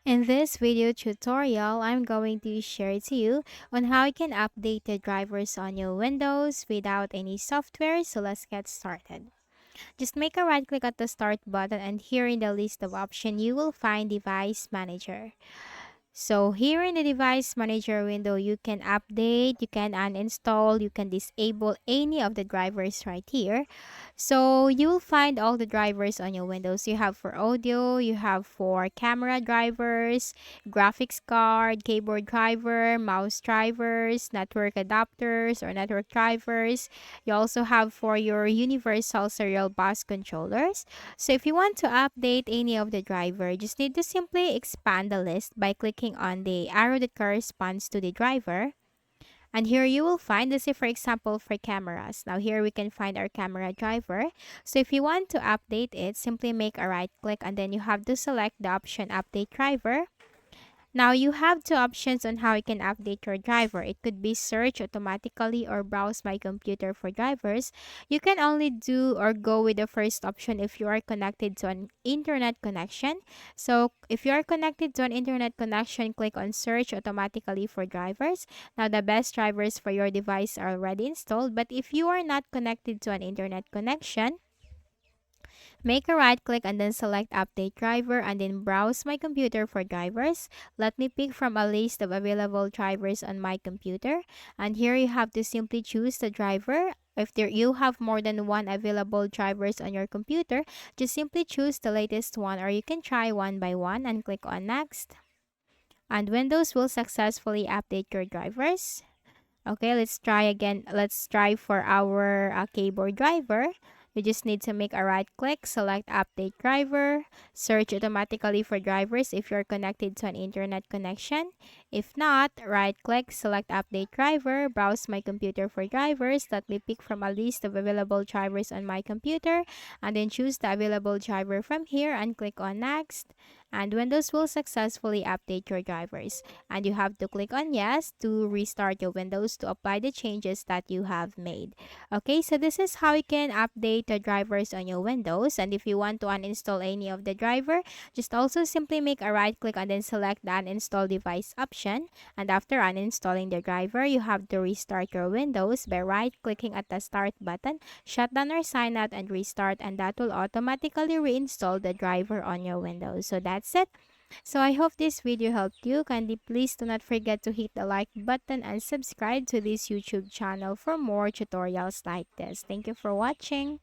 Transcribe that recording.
In this video tutorial, I'm going to share to you on how you can update the drivers on your Windows without any software. So let's get started. Just make a right click at the start button, and here in the list of options, you will find Device Manager. So here in the device manager window, you can update, you can uninstall, you can disable any of the drivers right here. So you will find all the drivers on your Windows. You have for audio, you have for camera drivers, graphics card, keyboard driver, mouse drivers, network adapters or network drivers. You also have for your universal serial bus controllers. So if you want to update any of the driver, you just need to simply expand the list by clicking on the arrow that corresponds to the driver. And here you will find, let's say for example, for cameras. Now here we can find our camera driver. So if you want to update it, simply make a right click and then you have to select the option update driver. Now you have two options on how you can update your driver. It could be search automatically or browse my computer for drivers. You can only do or go with the first option if you are connected to an internet connection. So if you are connected to an internet connection, click on search automatically for drivers. Now the best drivers for your device are already installed, but if you are not connected to an internet connection, make a right click and then select update driver and then browse my computer for drivers. Let me pick from a list of available drivers on my computer. And here you have to simply choose the driver. If you have more than one available drivers on your computer, just simply choose the latest one or you can try one by one and click on next. And Windows will successfully update your drivers. Okay, let's try again. Let's try for our keyboard driver. You just need to make a right click, select update driver, search automatically for drivers if you're connected to an internet connection. If not, right click, select update driver, browse my computer for drivers. Let me pick from a list of available drivers on my computer and then choose the available driver from here and click on next. And Windows will successfully update your drivers. And you have to click on yes to restart your Windows to apply the changes that you have made. Okay, so this is how you can update the drivers on your Windows. And if you want to uninstall any of the driver, just also simply make a right click and then select the uninstall device option. And after uninstalling the driver, you have to restart your Windows by right clicking at the start button, shut down or sign out and restart, and that will automatically reinstall the driver on your Windows. So that's it. So I hope this video helped you. Kindly please do not forget to hit the like button and subscribe to this YouTube channel for more tutorials like this. Thank you for watching.